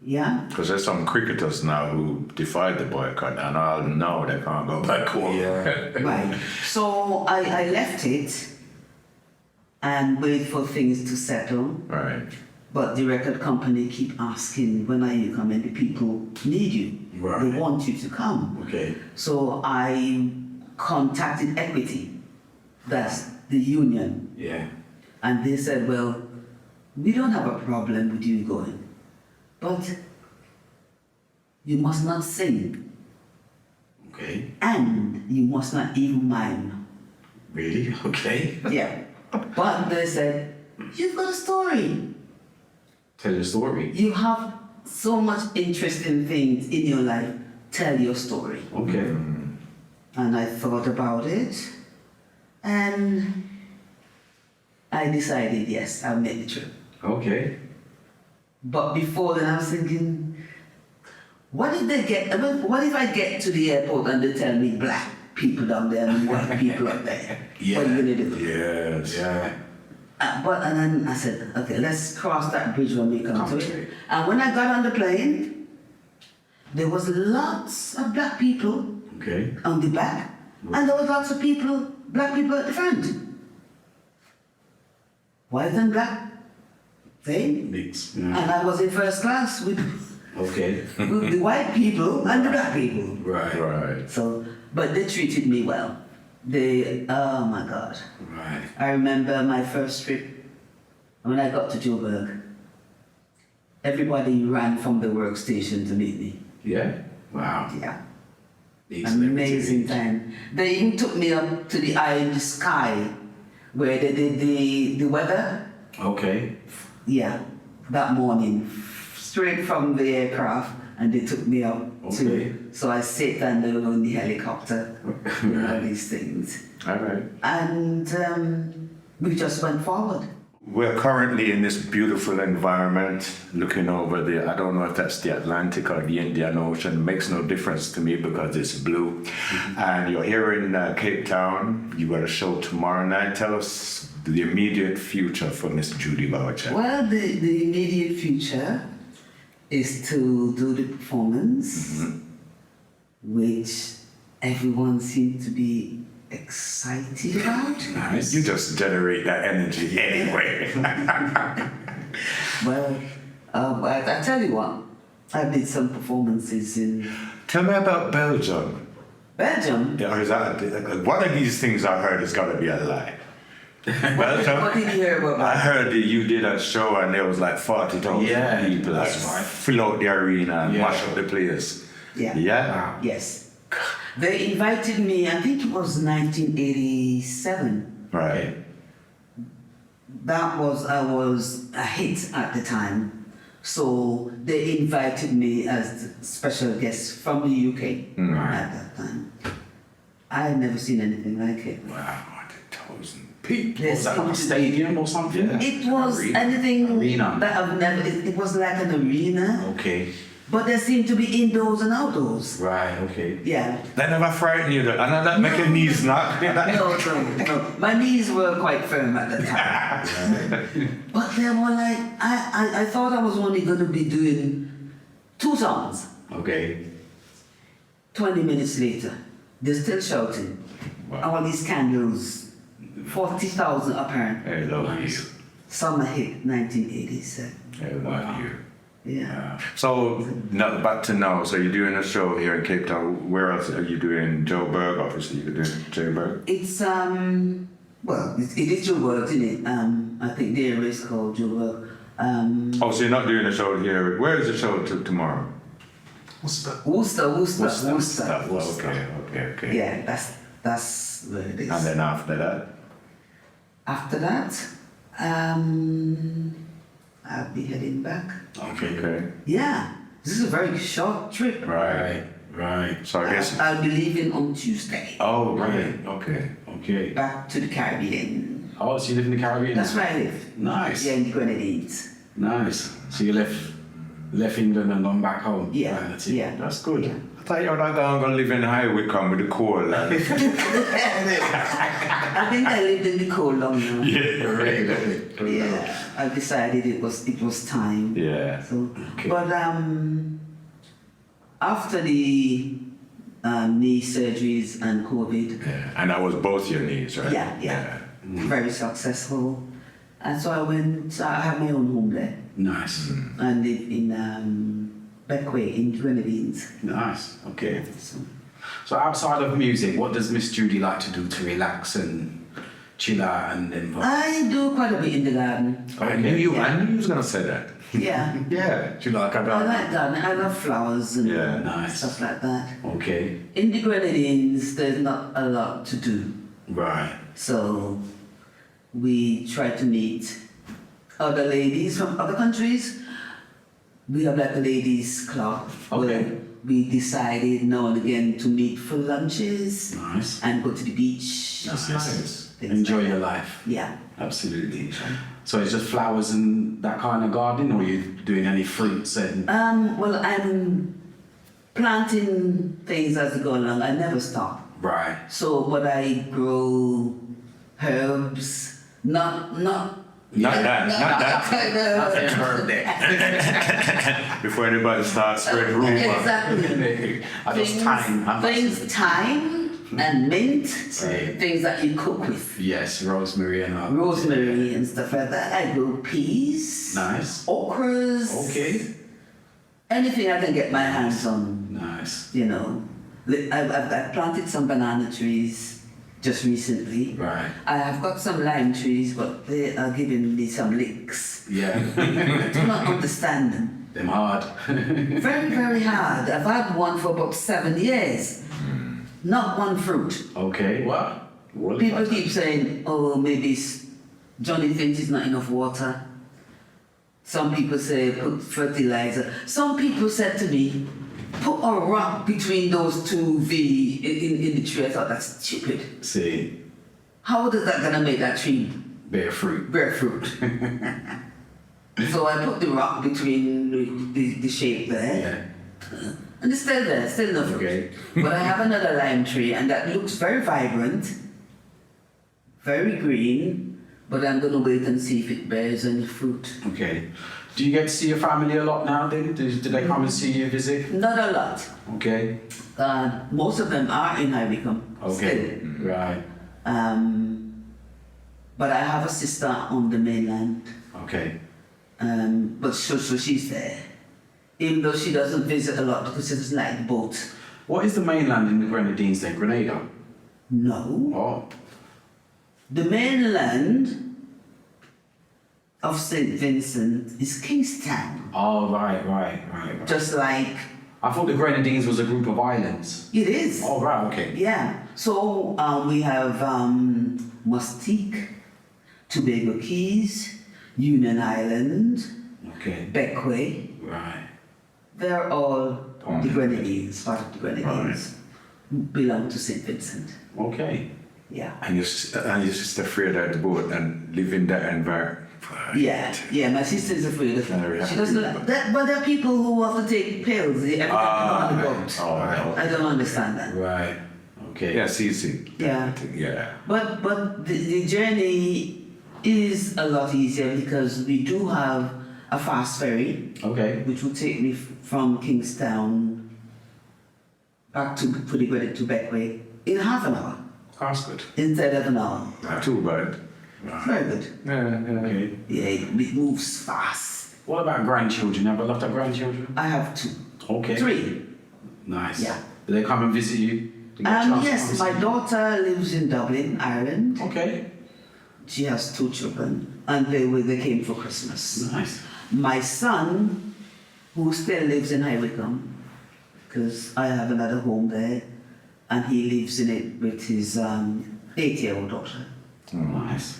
Yeah. Because there's some cricketers now who defied the boycott and all know they can't go back home. Yeah. Right. So I left it and wait for things to settle. Right. But the record company keep asking, when are you coming? The people need you. Right. They want you to come. Okay. So I contacted Equity, that's the union, Yeah. and they said, well, we don't have a problem with you going, but you must not sing, Okay. and you must not even mime. Really? Okay. Yeah. But they said, you've got a story. Tell your story. You have so much interesting things in your life. Tell your story. Okay. And I thought about it, and I decided, yes, I'll make the trip. Okay. But before then, I was thinking, what if I get to the airport and they tell me black people down there and white people up there? Yeah. What are you gonna do? Yes. Yeah. And then I said, okay, let's cross that bridge when we come to to it. it. And when I got on the plane, there was lots of black people Okay. on the back, and there was lots of black people at the front. White and black, same. Mix. And Yeah. I was in first class with Okay. the white people and the black people. Right. Right. So, but they treated me well. Oh my God. Right. I remember my first trip, when I got to Joburg, everybody ran from the workstation to meet me. Yeah. Wow. Yeah. Big Amazing celebrity. time. They even took me up to the eye in the sky where they did the weather. Okay. Yeah, that morning, straight from the aircraft, and they took me up Okay. so I sat down there on the helicopter and all these things. All right. And we just went forward. We're currently in this beautiful environment looking over I don't know if that's the Atlantic or the Indian Ocean. It makes no difference to me because it's blue. And you're here in Cape Town. You got a show tomorrow night. Tell us the immediate future for Miss Judy Boucher. Well, the immediate future is to do the performance, which everyone seems to be excited about. Nice. You just generate that energy anyway. Well, I tell you what, I did some performances in Tell me about Belgium. Belgium. Yeah, or is that, one of these things I heard is got to be a lie. Belgium? What did you hear about I that? heard that you did a show and there was like 40,000 Yeah, people that that's right. fill out the arena and Yeah. mash up the place. Yeah. Yeah? Wow. Yes. They invited me, I think it was 1987. Right. I was a hit at the time. So they invited me as a special guest from the UK at that time. I had never seen anything like it. Wow, 100,000 people. Yes. Was that like a stadium or something? It was Arena. anything Arena. that I've never, it was like an arena, Okay. but there seemed to be indoors and outdoors. Right. Okay. Yeah. That never frightened you, though. And that make your knees knock. No. My knees were quite firm at the time. But they were like, I thought I was only going to be doing 2 songs. Okay. 20 minutes later, they're still shouting. Wow. All these candles, 40,000 apparently. I love you. Summer hit 1987. I love Wow. you. Yeah. So, back to now. So, you're doing a show here in Cape Town. Where else are you doing? Joburg, obviously, you're doing Joburg. It's, well, it is Joburg, isn't it? I think the area is called Joburg. Oh, so you're not doing a show here. Where is the show tomorrow? Worcester. Okay. Yeah, that's where it is. And then after that? After that, I'll be heading back. Okay. Yeah, this is a very short trip. Right. Right. So, I guess. I'll be leaving on Tuesday. Oh, right. Okay. Okay. Back to the Caribbean. Oh, so you live in the Caribbean? That's where I live. Nice. Yeah, in the Grenadines. Nice. So you left England and gone back home? Yeah. Right, that's it. Yeah. That's good. Yeah. I thought you were not going to live in High Wycombe with the coal. I think I lived in the cold long now. Yeah, I decided it was time. Yeah. So, Okay. but after the knee surgeries and COVID, Yeah. And that was both your knees, right? yeah. Very successful. And so I have my own home there. Nice. and live in Beckway in Grenadines. Nice. Okay. So, So outside of music, what does Miss Judy like to do to relax and chill out and then? I do quite a bit in the garden. I knew you was going to say that. Yeah. Yeah. Do you like a I like gardening. I love flowers and Yeah. Nice. stuff like that. Okay. In the Grenadines, there's not a lot to do. Right. So we try to meet other ladies from other countries. We have like a ladies club Okay. we decided now and again to meet for lunches Nice. and go to the beach. That's nice. Things Enjoy like your that. life. Yeah. Absolutely. So it's just flowers and that kind of gardening, or are you doing any fruits and? Well, I'm planting things as I go along. I never stop. Right. So, but I grow herbs, not Not that. Nothing herb there. Before anybody starts spreading rumors. Exactly. I just thyme. Thyme and mint, See. things that you cook with. Yes, rosemary and Rosemary and stuff like that. I grow peas, Nice. okras, Okay. anything I can get my hands on. Nice. You know, I've planted some banana trees just recently. Right. I have got some lime trees, but they are giving me some licks. Yeah. I do not understand them. Them hard. Very, very hard. I've had one for about 7 years. Not one fruit. Okay. What? People keep saying, oh, maybe Johnny thinks it's not enough water. Some people say put fertilizer. Some people said to me, put a rock between those two V in the tree. I thought that's stupid. See, How is that gonna make that tree bear fruit. bear fruit? So I put the rock between the shape there. Yeah. And it's still there, still no fruit. Okay. But I have another lime tree and that looks very vibrant, very green, but I'm gonna wait and see if it bears any fruit. Okay. Do you get to see your family a lot now then? Do they come and see you visit? Not a lot. Okay. Most of them are in High Wycombe Okay. Right. still. But I have a sister on the mainland. Okay. But so she's there. Even though she doesn't visit a lot because she doesn't like the boat. What is the mainland in the Grenadines then? Grenada? No. Oh. The mainland of St. Vincent is Kingstown. Oh, right. Just like I thought the Grenadines was a group of islands. it is. Oh, right, okay. Yeah. So we have Mustique, Tobago Keys, Union Island, Okay. Beckway. Right. They're all the Grenadines, part of the Grenadines. Belong to St. Vincent. Okay. Yeah. And your sister afraid of the boat and live in that environment. Yeah, my sister is afraid of Very it. She happy doesn't with like that, but there are people who have to take pills every time they go on the boat. Oh, I don't understand that. Right. Okay. yeah, it's easy. Yeah. Yeah. But the journey is a lot easier because we do have a fast ferry, Okay. which will take me from Kingstown back to Beckway in half an hour That's good. instead of an hour. Not too bad. Very good. Yeah. Okay. Yeah, it moves fast. What about grandchildren? Have a lot of grandchildren? I have two. Okay. 3. Nice. Yeah. Do they come and visit you? Do you get a chance to Yes, come my and daughter lives in Dublin, Ireland. see? Okay. She has 2 children, and they came for Christmas. Nice. My son, who still lives in High Wycombe, because I have another home there, and he lives in it with his 8-year-old daughter. Nice.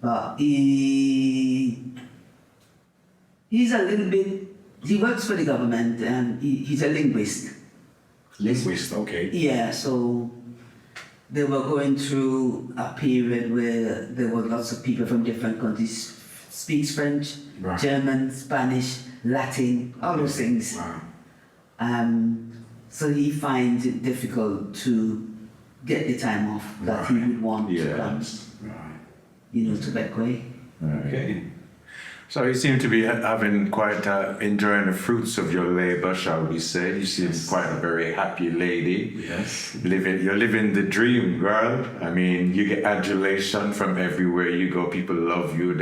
But he's a little bit, he works for the government and he's a linguist. Linguist, okay. Yeah, so they were going through a period where there were lots of people from different countries speaks French, Right. German, Spanish, Latin, all those things. Wow. So he finds it difficult to get the time off that he would want to come, Right. to Beckway. Okay. So you seem to be having quite enjoying the fruits of your labor, shall we say? You seem quite a very happy lady. Yes. You're living the dream, girl. I mean, you get adulation from everywhere you go. People love you.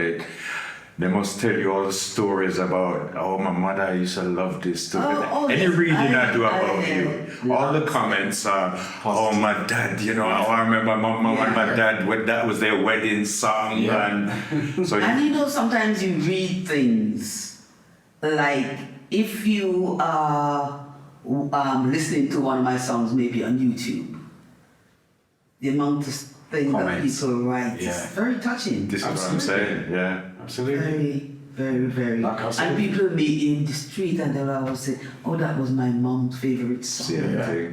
They must tell you all the stories about, oh, my mother used to love this story. Any yes, reading I do I about you, all the comments are, oh, my dad, I remember my mom and my dad, that was their wedding song. Yeah. And so And sometimes you read things like if you are listening to one of my songs maybe on YouTube, the amount of things Comments. that people write Yeah. is very touching. this is what I'm saying, yeah. Absolutely. Very, very, very. Like I said. And people meet you in the street and they'll always say, "Oh, that was my mom's favorite song."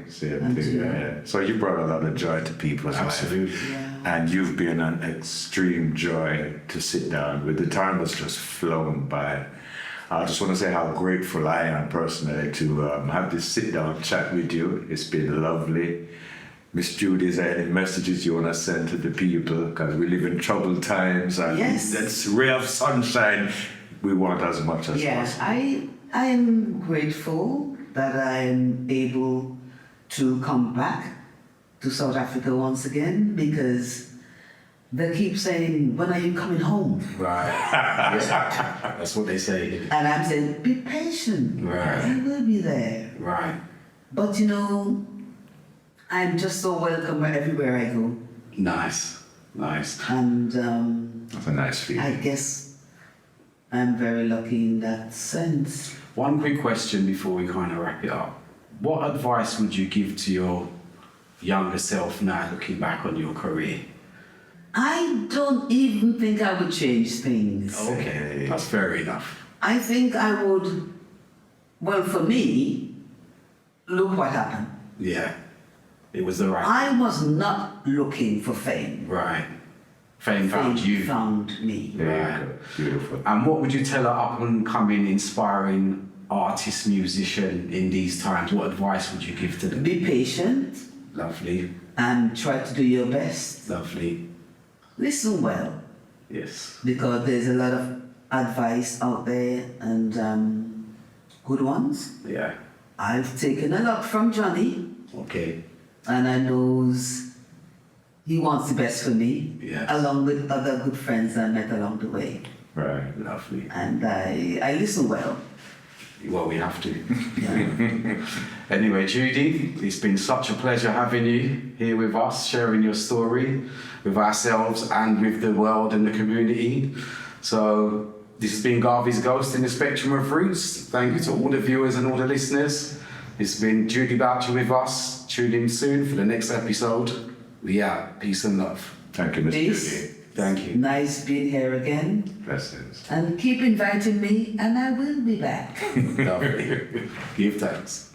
Same thing. Yeah. So you brought a lot of joy to people's lives. Absolutely. Yeah. And you've been an extreme joy to sit down with. The time has just flown by. I just want to say how grateful I am personally to have this sit down chat with you. It's been lovely. Miss Judy, is there any messages you want to send to the people? Because we live in troubled times and Yes. that's ray of sunshine we want as much as possible. I'm grateful that I'm able to come back to South Africa once again because they keep saying, "When are you coming home?" Right. Yeah. That's what they say. And I'm saying, "Be patient. Right. I will be there." Right. But you know, I'm just so welcome everywhere I go. Nice. And That's a nice feeling. I guess I'm very lucky in that sense. One quick question before we kind of wrap it up. What advice would you give to your younger self now, looking back on your career? I don't even think I would change things. Okay, that's fair enough. I think I would, well, for me, look what happened. Yeah, it was the right. I was not looking for fame. Right. Fame found you. Found me. There Right. you go. Beautiful. And what would you tell an up and coming, inspiring artist, musician in these times? What advice would you give to them? Be patient Lovely, and try to do your best. lovely. Listen well, Yes. because there's a lot of advice out there and good ones. Yeah. I've taken a lot from Johnny, Okay. and I knows he wants the best for me, Yes. along with other good friends I met along the way. Right. Lovely. And I listen well. Well, we have to. Yeah. Anyway, Judy, it's been such a pleasure having you here with us, sharing your story with ourselves and with the world and the community. So this has been Garvey's Ghost in the Spectrum of Roots. Thank you to all the viewers and all the listeners. It's been Judy Boucher with us. Tune in soon for the next episode. We out. Peace and love. Thank you, Miss Peace. Judy. Thank you. Nice being here again. Blessings. And keep inviting me, and I will be back. Lovely. Give thanks.